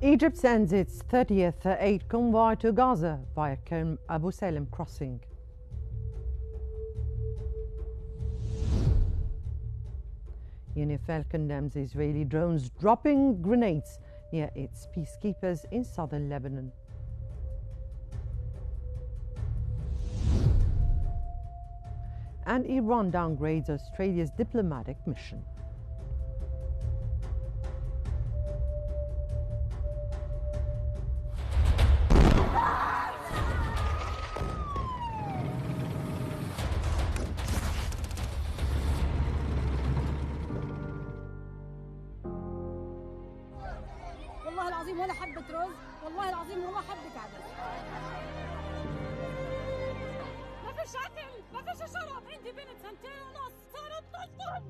Egypt sends its 30th aid convoy to Gaza via Abu Salem crossing. UNIFIL condemns Israeli drones dropping grenades near its peacekeepers in southern Lebanon. And Iran downgrades Australia's diplomatic mission. والله العظيم ولا حبة رز، والله العظيم ولا حبة عدس. ما فيش أكل، ما فيش شرب، عندي بنت 2.5 صارت تشطب.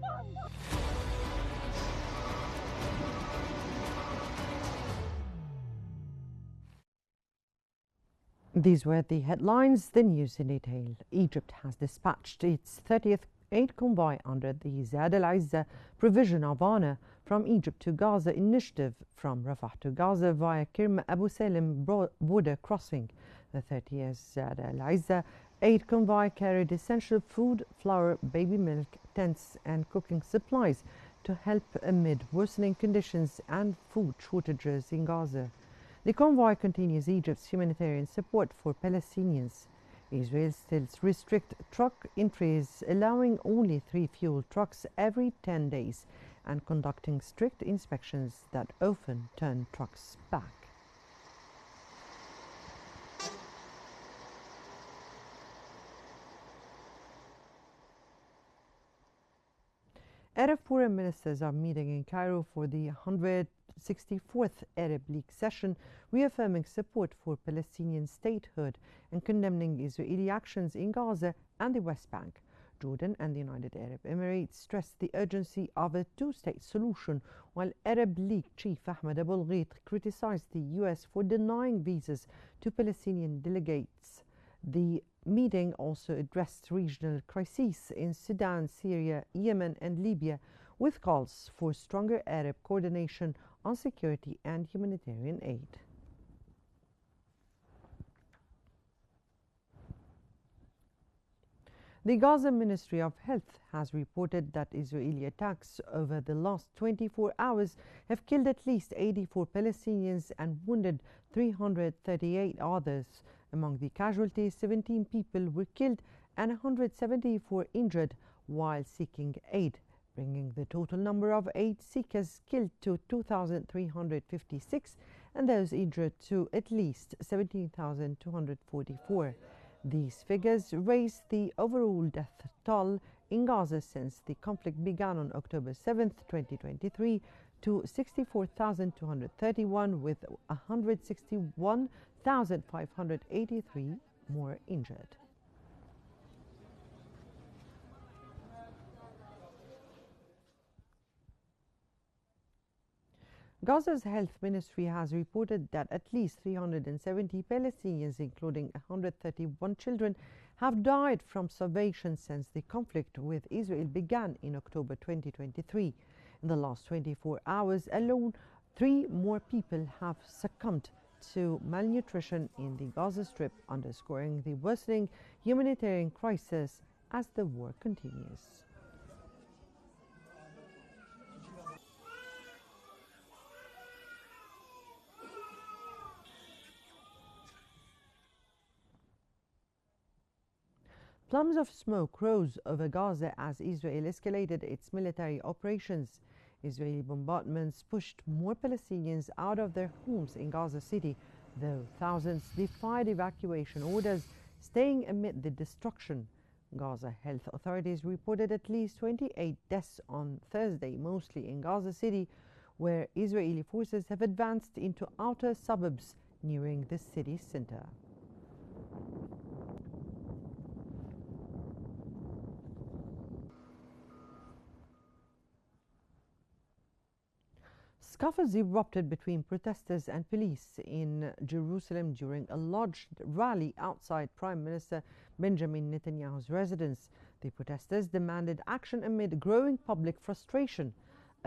These were the headlines. The news in detail. Egypt has dispatched its 30th aid convoy under the Zad al-Izza Provision of Honor from Egypt to Gaza initiative from Rafah to Gaza via Kirm Abu Salem border crossing. The 30th Zad al-Izza aid convoy carried essential food, flour, baby milk, tents and cooking supplies to help amid worsening conditions and food shortages in Gaza. The convoy continues Egypt's humanitarian support for Palestinians. Israel still restricts truck entries, allowing only 3 fuel trucks every 10 days and conducting strict inspections that often turn trucks back. Arab foreign ministers are meeting in Cairo for the 164th Arab League session, reaffirming support for Palestinian statehood and condemning Israeli actions in Gaza and the West Bank. Jordan and the United Arab Emirates stressed the urgency of a two-state solution, while Arab League chief Ahmed Abul-Gheit criticized the U.S. for denying visas to Palestinian delegates. The meeting also addressed regional crises in Sudan, Syria, Yemen and Libya, with calls for stronger Arab coordination on security and humanitarian aid. The Gaza Ministry of Health has reported that Israeli attacks over the last 24 hours have killed at least 84 Palestinians and wounded 338 others. Among the casualties, 17 people were killed and 174 injured while seeking aid, bringing the total number of aid seekers killed to 2,356 and those injured to at least 17,244. These figures raise the overall death toll in Gaza since the conflict began on October 7, 2023, to 64,231, with 161,583 more injured. Gaza's health ministry has reported that at least 370 Palestinians, including 131 children, have died from starvation since the conflict with Israel began in October 2023. In the last 24 hours alone, 3 more people have succumbed to malnutrition in the Gaza Strip, underscoring the worsening humanitarian crisis as the war continues. Plumes of smoke rose over Gaza as Israel escalated its military operations. Israeli bombardments pushed more Palestinians out of their homes in Gaza City, though thousands defied evacuation orders, staying amid the destruction. Gaza health authorities reported at least 28 deaths on Thursday, mostly in Gaza City, where Israeli forces have advanced into outer suburbs nearing the city center. Scuffles erupted between protesters and police in Jerusalem during a large rally outside Prime Minister Benjamin Netanyahu's residence. The protesters demanded action amid growing public frustration.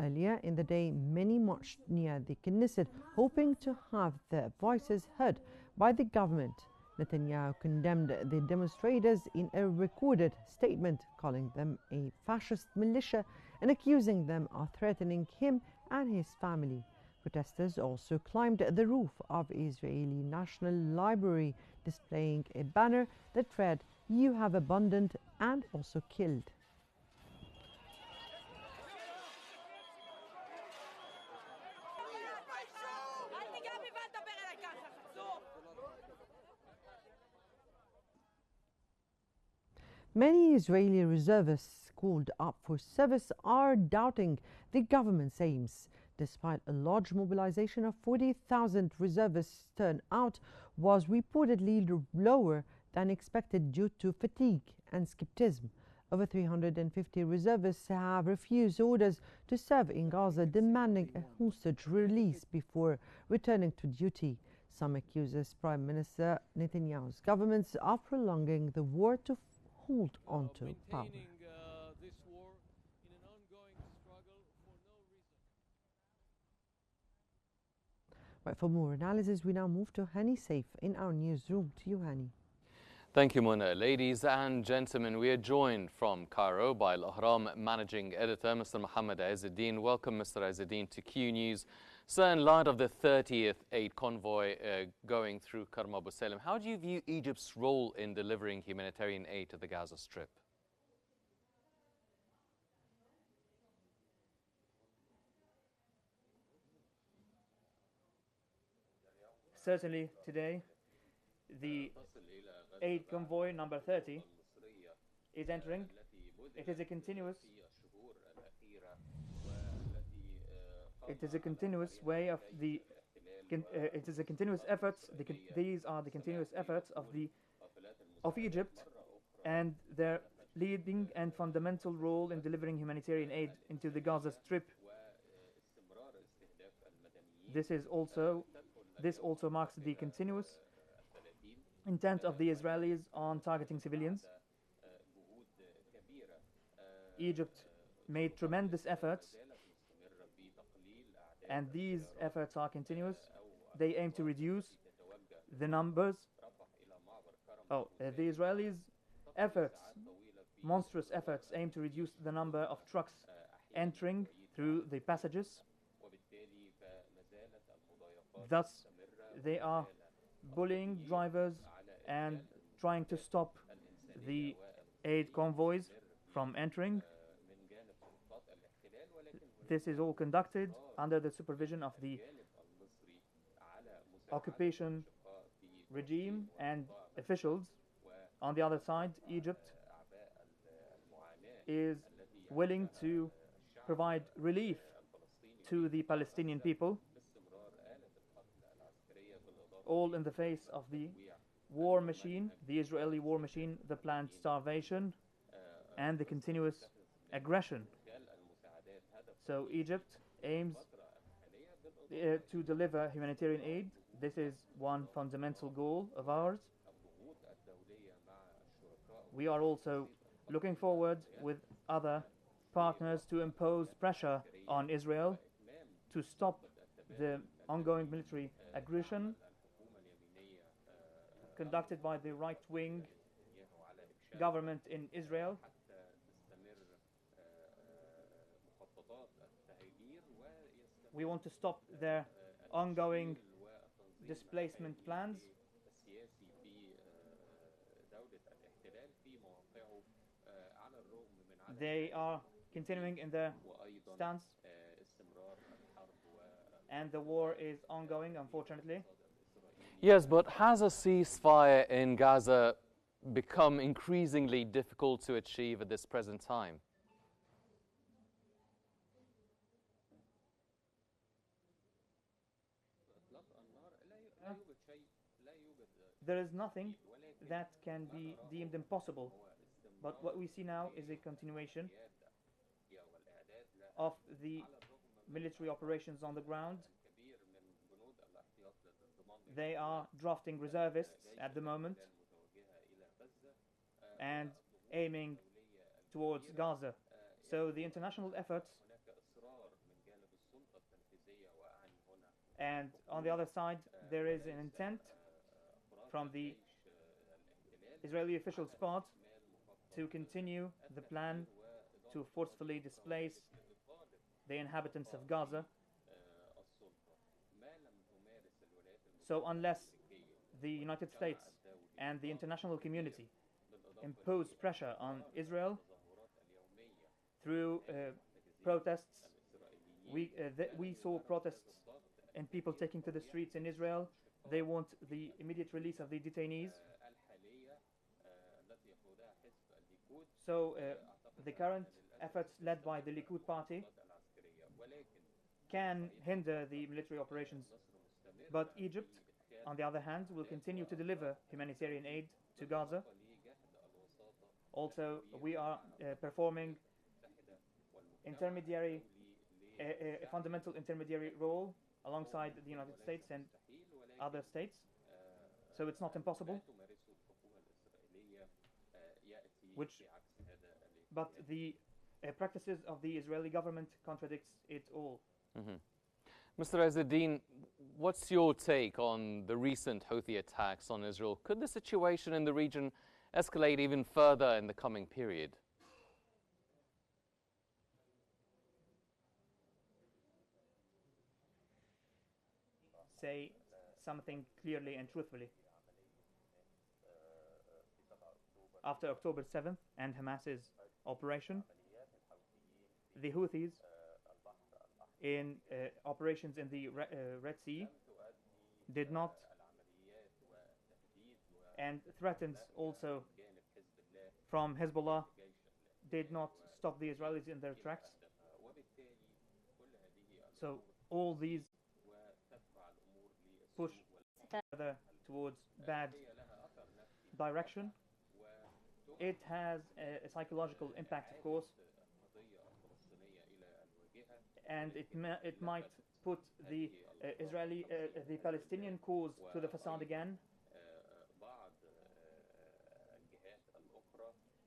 Earlier in the day, many marched near the Knesset, hoping to have their voices heard by the government. Netanyahu condemned the demonstrators in a recorded statement, calling them a fascist militia and accusing them of threatening him and his family. Protesters also climbed the roof of Israeli National Library, displaying a banner that read, "You have abandoned and also killed." Many Israeli reservists called up for service are doubting the government's aims. Despite a large mobilization of 40,000 reservists, turnout was reportedly lower than expected due to fatigue and skepticism. Over 350 reservists have refused orders to serve in Gaza, demanding a hostage release before returning to duty. Some accuse Prime Minister Netanyahu's government of prolonging the war to hold on to power. This war in an ongoing struggle for no reason. Right, for more analysis, we now move to Hani Saif in our newsroom. To you, Hani. Thank you, Mona. Ladies and gentlemen, we are joined from Cairo by Al-Ahram managing editor, Mr. Mohammed Izzeddin. Welcome, Mr. Izzeddin, to Q News. So, in light of the 30th aid convoy going through Karm Abu Salim, how do you view Egypt's role in delivering humanitarian aid to the Gaza Strip? Certainly today, the aid convoy number 30 is entering. It is a continuous way of the it is a continuous efforts. These are the continuous efforts of Egypt and their leading and fundamental role in delivering humanitarian aid into the Gaza Strip. This also marks the continuous intent of the Israelis on targeting civilians. Egypt made tremendous efforts, and these efforts are continuous. They aim to reduce the numbers. The Israelis' efforts, monstrous efforts, aim to reduce the number of trucks entering through the passages. Thus, they are bullying drivers and trying to stop the aid convoys from entering. This is all conducted under the supervision of the occupation regime and officials. On the other side, Egypt is willing to provide relief to the Palestinian people, all in the face of the war machine, the Israeli war machine, the planned starvation, and the continuous aggression. So Egypt aims to deliver humanitarian aid. This is one fundamental goal of ours. We are also looking forward with other partners to impose pressure on Israel to stop the ongoing military aggression conducted by the right-wing government in Israel. We want to stop their ongoing displacement plans. They are continuing in their stance, and the war is ongoing, unfortunately. Yes, but has a ceasefire in Gaza become increasingly difficult to achieve at this present time? There is nothing that can be deemed impossible, but what we see now is a continuation of the military operations on the ground. They are drafting reservists at the moment and aiming towards Gaza. So the international efforts And on the other side, there is an intent from the Israeli officials' part to continue the plan to forcefully displace the inhabitants of Gaza. So unless the United States and the international community impose pressure on Israel through protests, we saw protests and people taking to the streets in Israel. They want the immediate release of the detainees. So the current efforts led by the Likud party can hinder the military operations. But Egypt, on the other hand, will continue to deliver humanitarian aid to Gaza. Also, we are performing a fundamental intermediary role alongside the United States and other states. So it's not impossible. But the practices of the Israeli government contradicts it all. Mr. Azzeddine, what's your take on the recent Houthi attacks on Israel? Could the situation in the region escalate even further in the coming period? Say something clearly and truthfully. After October 7th and Hamas's operation, the Houthis in operations in the Red Sea did not, and threats also from Hezbollah did not stop the Israelis in their tracks. So all these push further towards bad direction. It has a psychological impact, of course, and it might put the the Palestinian cause to the facade again.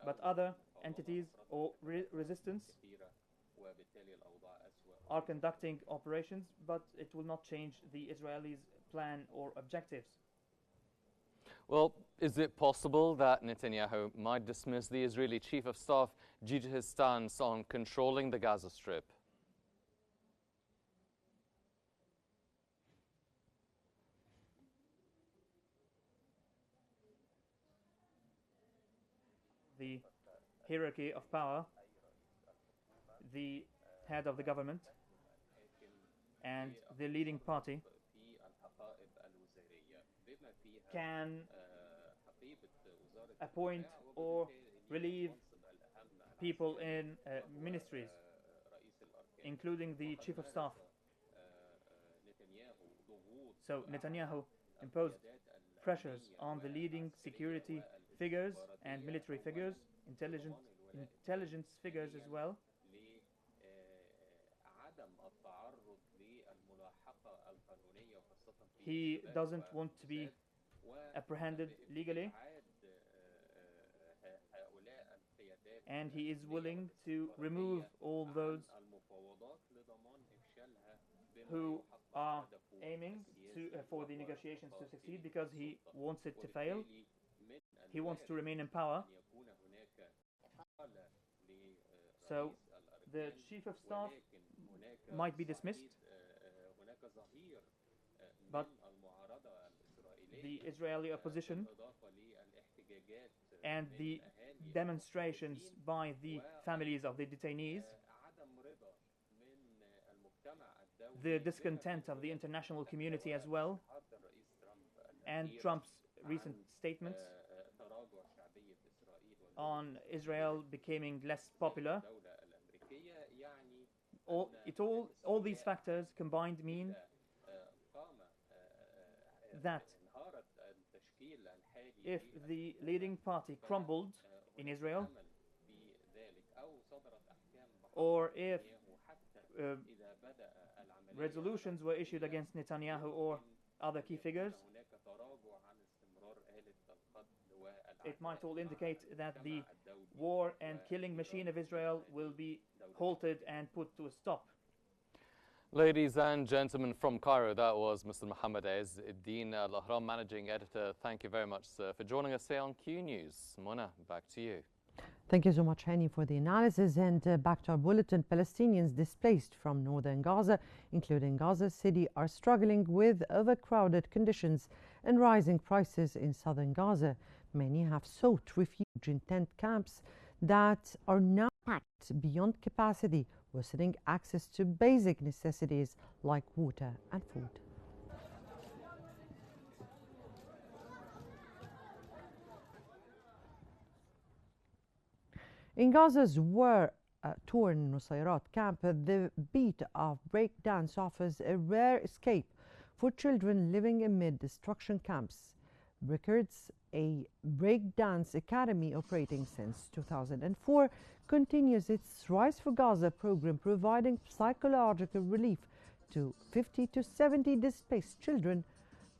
But other entities or resistance are conducting operations, but it will not change the Israelis' plan or objectives. Well, is it possible that Netanyahu might dismiss the Israeli chief of staff due to his stance on controlling the Gaza Strip? The hierarchy of power, the head of the government and the leading party can appoint or relieve people in ministries, including the chief of staff. So Netanyahu imposed pressures on the leading security figures and military figures, intelligence figures as well, he doesn't want to be apprehended legally, and he is willing to remove all those who are aiming for the negotiations to succeed, because he wants it to fail. He wants to remain in power. So the chief of staff might be dismissed, but the Israeli opposition and the demonstrations by the families of the detainees, the discontent of the international community as well, and Trump's recent statements on Israel becoming less popular, all these factors combined mean that if the leading party crumbled in Israel, or if resolutions were issued against Netanyahu or other key figures, it might all indicate that the war and killing machine of Israel will be halted and put to a stop. Ladies and gentlemen, from Cairo, that was Mr. Mohammed Ezzedine, Al-Ahram Managing Editor. Thank you very much, sir, for joining us here on Q News. Mona, back to you. Thank you so much, Hani, for the analysis. And back to our bulletin, Palestinians displaced from northern Gaza, including Gaza City, are struggling with overcrowded conditions and rising prices in southern Gaza. Many have sought refuge in tent camps that are now packed beyond capacity, worsening access to basic necessities like water and food. In Gaza's war-torn Nusayrat camp, the beat of breakdance offers a rare escape for children living amid destruction camps. Records, a breakdance academy operating since 2004, continues its Rise for Gaza program, providing psychological relief to 50 to 70 displaced children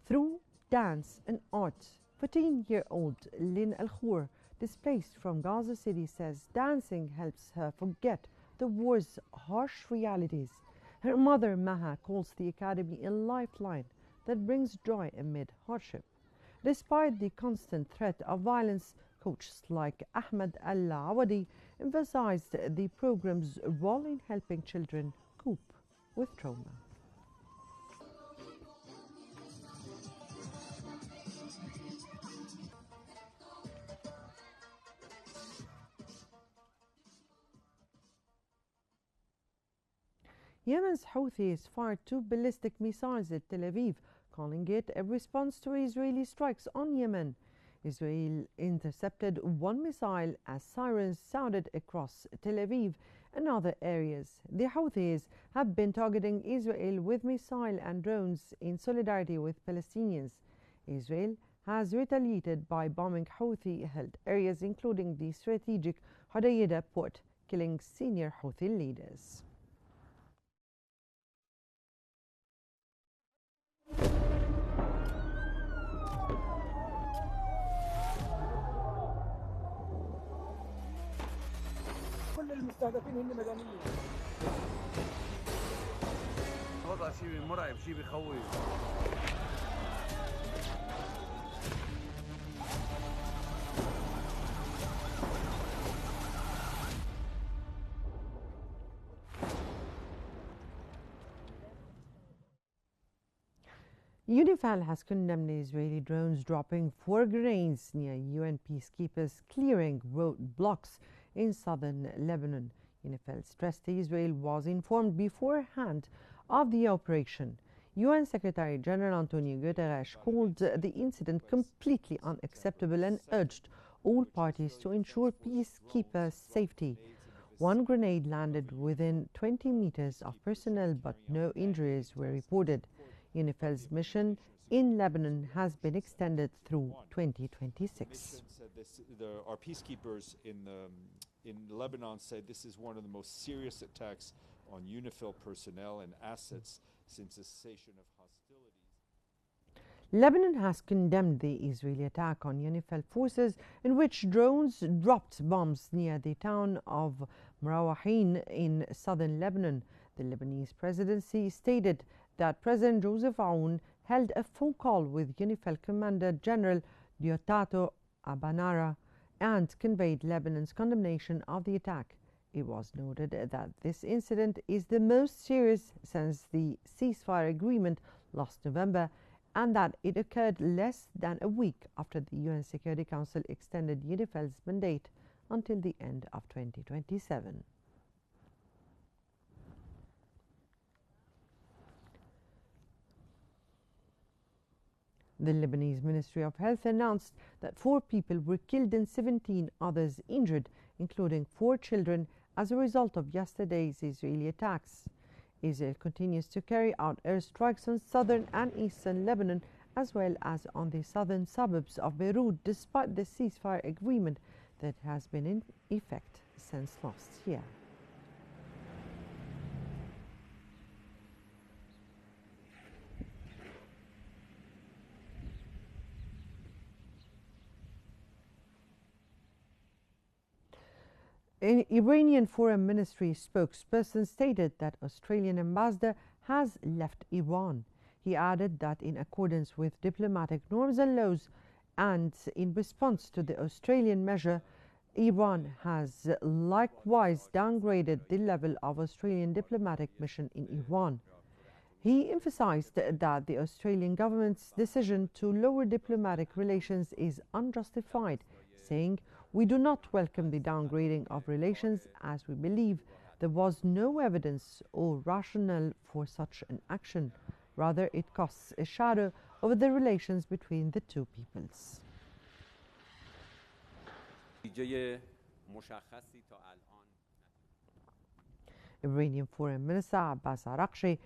through dance and art. 14-year-old Lynn Al-Khour, displaced from Gaza City, says dancing helps her forget the war's harsh realities. Her mother, Maha, calls the academy a lifeline that brings joy amid hardship. Despite the constant threat of violence, coaches like Ahmed Al-Awadi emphasized the program's role in helping children cope with trauma. Yemen's Houthis fired 2 ballistic missiles at Tel Aviv, calling it a response to Israeli strikes on Yemen. Israel intercepted 1 missile as sirens sounded across Tel Aviv and other areas. The Houthis have been targeting Israel with missiles and drones in solidarity with Palestinians. Israel has retaliated by bombing Houthi-held areas, including the strategic Hodeidah port, killing senior Houthi leaders. المستهدفين هن مدنيين. وضع شيء مرعب، شيء بخوف. UNIFIL has condemned the Israeli drones dropping 4 grenades near UN peacekeepers clearing roadblocks in southern Lebanon. UNIFIL stressed Israel was informed beforehand of the operation. UN Secretary General Antonio Guterres called the incident completely unacceptable and urged all parties to ensure peacekeeper safety. 1 grenade landed within 20 meters of personnel, but no injuries were reported. UNIFIL's mission in Lebanon has been extended through 2026. Our peacekeepers in Lebanon said this is one of the most serious attacks on UNIFIL personnel and assets since the cessation of hostilities. Lebanon has condemned the Israeli attack on UNIFIL forces, in which drones dropped bombs near the town of Marawahin in southern Lebanon. The Lebanese presidency stated that President Joseph Aoun held a phone call with UNIFIL Commander General Diotato Abanara and conveyed Lebanon's condemnation of the attack. It was noted that this incident is the most serious since the ceasefire agreement last November, and that it occurred less than a week after the UN Security Council extended UNIFIL's mandate until the end of 2027. The Lebanese Ministry of Health announced that 4 people were killed and 17 others injured, including 4 children, as a result of yesterday's Israeli attacks. Israel continues to carry out airstrikes on southern and eastern Lebanon, as well as on the southern suburbs of Beirut, despite the ceasefire agreement that has been in effect since last year. An Iranian Foreign Ministry spokesperson stated that Australian ambassador has left Iran. He added that in accordance with diplomatic norms and laws and in response to the Australian measure, Iran has likewise downgraded the level of Australian diplomatic mission in Iran. He emphasized that the Australian government's decision to lower diplomatic relations is unjustified, saying, "We do not welcome the downgrading of relations as we believe there was no evidence or rationale for such an action. Rather, it casts a shadow over the relations between the two peoples." Iranian Foreign Minister Abbas Araghchi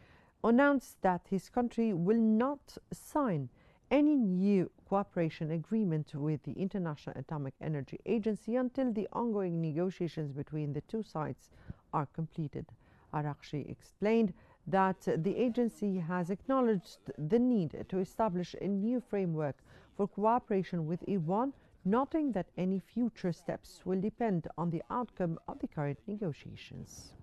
announced that his country will not sign any new cooperation agreement with the International Atomic Energy Agency until the ongoing negotiations between the two sides are completed. Araghchi explained that the agency has acknowledged the need to establish a new framework for cooperation with Iran, noting that any future steps will depend on the outcome of the current negotiations.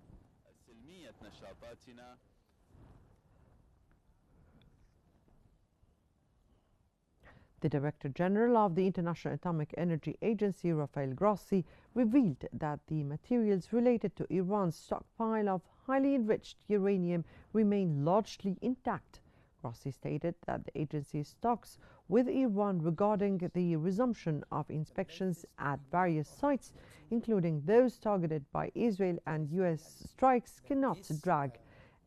The Director General of the International Atomic Energy Agency, Rafael Grossi, revealed that the materials related to Iran's stockpile of highly enriched uranium remain largely intact. Grossi stated that the agency's talks with Iran regarding the resumption of inspections at various sites, including those targeted by Israel and US strikes, cannot drag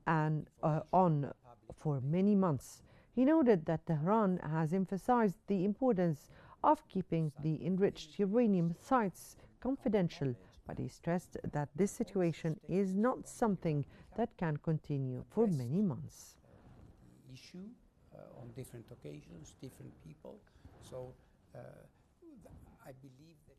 on for many months. He noted that Tehran has emphasized the importance of keeping the enriched uranium sites confidential, but he stressed that this situation is not something that can continue for many months. Issue on different occasions, different people. So I believe that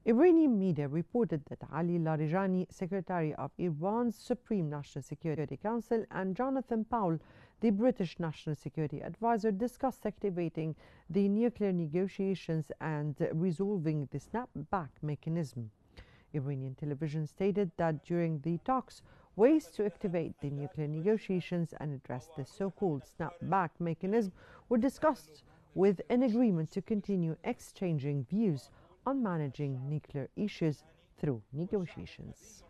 Iranian media reported that Ali Larijani, Secretary of Iran's Supreme National Security Council, and Jonathan Powell, the British National Security Advisor, discussed activating the nuclear negotiations and resolving the snapback mechanism. Iranian television stated that during the talks, ways to activate the nuclear negotiations and address the so-called snapback mechanism were discussed, with an agreement to continue exchanging views on managing nuclear issues through negotiations.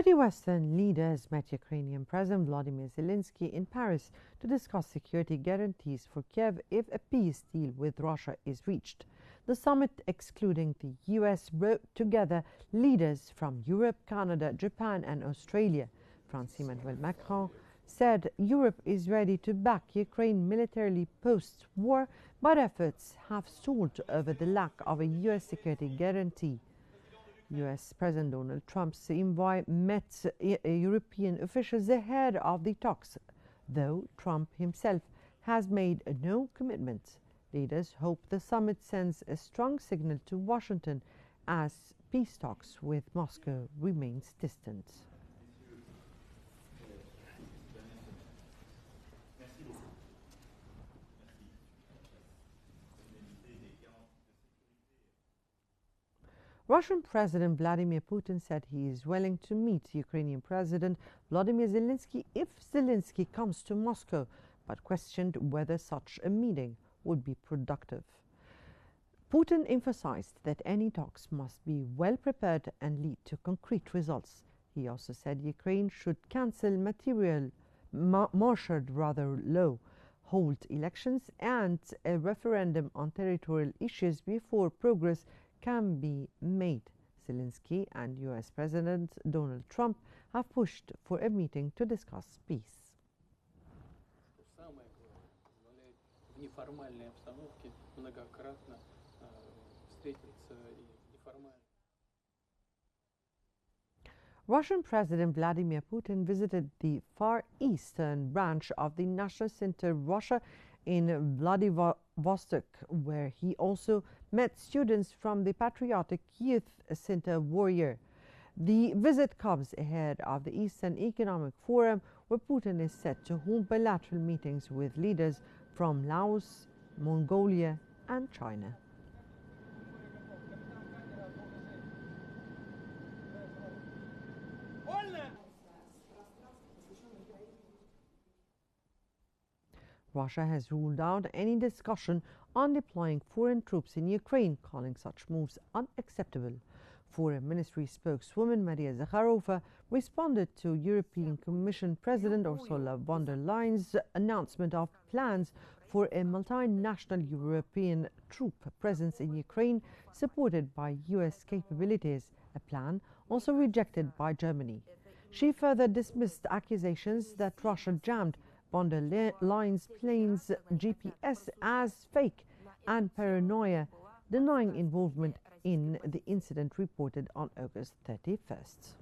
Western leaders met Ukrainian President Vladimir Zelensky in Paris to discuss security guarantees for Kiev if a peace deal with Russia is reached. The summit, excluding the US, brought together leaders from Europe, Canada, Japan and Australia. France Emmanuel Macron said Europe is ready to back Ukraine militarily post-war, but efforts have stalled over the lack of a US security guarantee. US President Donald Trump's envoy met European officials ahead of the talks, though Trump himself has made no commitment. Leaders hope the summit sends a strong signal to Washington as peace talks with Moscow remains distant. Russian President Vladimir Putin said he is willing to meet Ukrainian President Volodymyr Zelensky if Zelensky comes to Moscow, but questioned whether such a meeting would be productive. Putin emphasized that any talks must be well prepared and lead to concrete results. He also said Ukraine should cancel marshaled law, hold elections and a referendum on territorial issues before progress can be made. Zelensky and US President Donald Trump have pushed for a meeting to discuss peace. Russian President Vladimir Putin visited the far eastern branch of the National Center Russia in Vladivostok, where he also met students from the Patriotic Youth Center Warrior. The visit comes ahead of the Eastern Economic Forum, where Putin is set to hold bilateral meetings with leaders from Laos, Mongolia and China. Russia has ruled out any discussion on deploying foreign troops in Ukraine, calling such moves unacceptable. Foreign Ministry spokeswoman Maria Zakharova responded to European Commission President Ursula von der Leyen's announcement of plans for a multinational European troop presence in Ukraine supported by US capabilities, a plan also rejected by Germany. She further dismissed accusations that Russia jammed von der Leyen's plane's GPS as fake and paranoia, denying involvement in the incident reported on August 31st.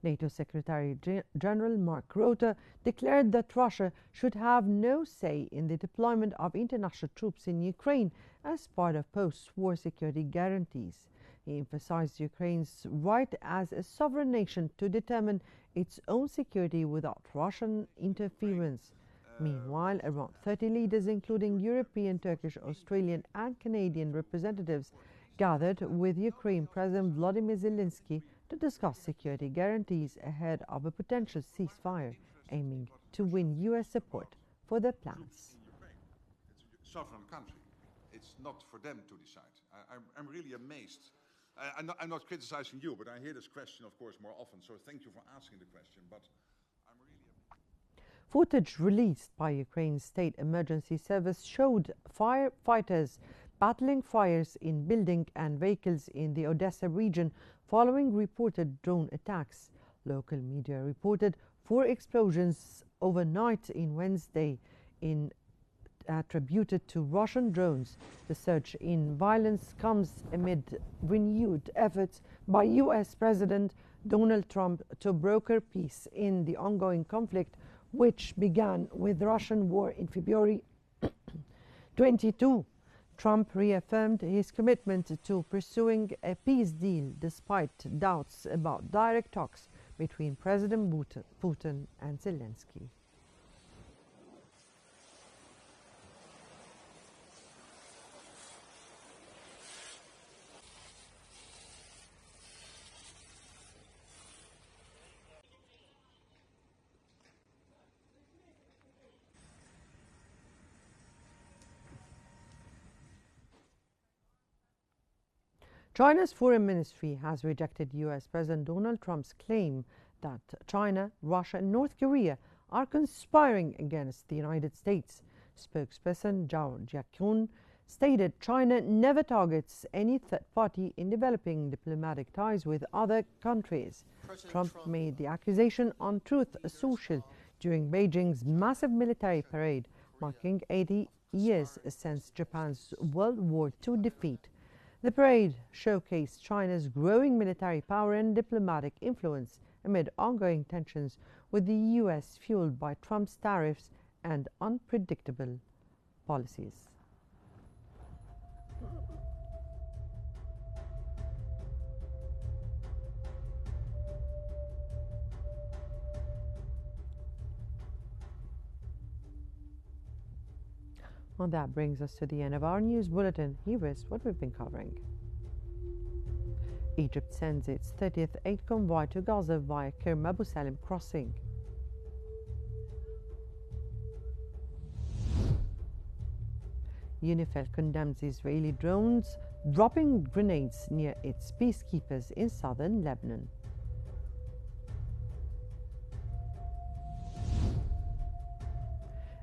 NATO Secretary General Mark Rutte declared that Russia should have no say in the deployment of international troops in Ukraine as part of post-war security guarantees. He emphasized Ukraine's right as a sovereign nation to determine its own security without Russian interference. Meanwhile, around 30 leaders, including European, Turkish, Australian and Canadian representatives, gathered with Ukraine President Volodymyr Zelensky to discuss security guarantees ahead of a potential ceasefire, aiming to win US support for their plans. It's a sovereign country. It's not for them to decide. I'm really amazed. I'm not criticizing you, but I hear this question, of course, more often. So thank you for asking the question. But I'm really Footage released by Ukraine's State Emergency Service showed firefighters battling fires in buildings and vehicles in the Odessa region following reported drone attacks. Local media reported 4 explosions overnight in Wednesday attributed to Russian drones. The surge in violence comes amid renewed efforts by US President Donald Trump to broker peace in the ongoing conflict, which began with the Russian war in February 22. Trump reaffirmed his commitment to pursuing a peace deal despite doubts about direct talks between President Putin and Zelensky. China's foreign ministry has rejected US President Donald Trump's claim that China, Russia and North Korea are conspiring against the United States. Spokesperson Zhao Jiaqun stated China never targets any third party in developing diplomatic ties with other countries. Trump made the accusation on Truth Social during Beijing's massive military parade, marking 80 years since Japan's World War II defeat. The parade showcased China's growing military power and diplomatic influence amid ongoing tensions with the US, fueled by Trump's tariffs and unpredictable policies. Well, that brings us to the end of our news bulletin. Here is what we've been covering. Egypt sends its 30th aid convoy to Gaza via Kerem Abu Salim crossing. UNIFIL condemns Israeli drones dropping grenades near its peacekeepers in southern Lebanon.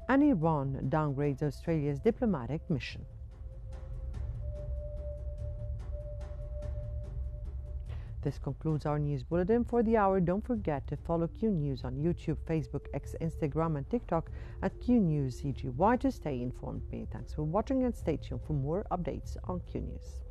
And Iran downgrades Australia's diplomatic mission. This concludes our news bulletin for the hour. Don't forget to follow Q News on YouTube, Facebook, X, Instagram, and TikTok at Q News CGY to stay informed. Many thanks for watching and stay tuned for more updates on Q News.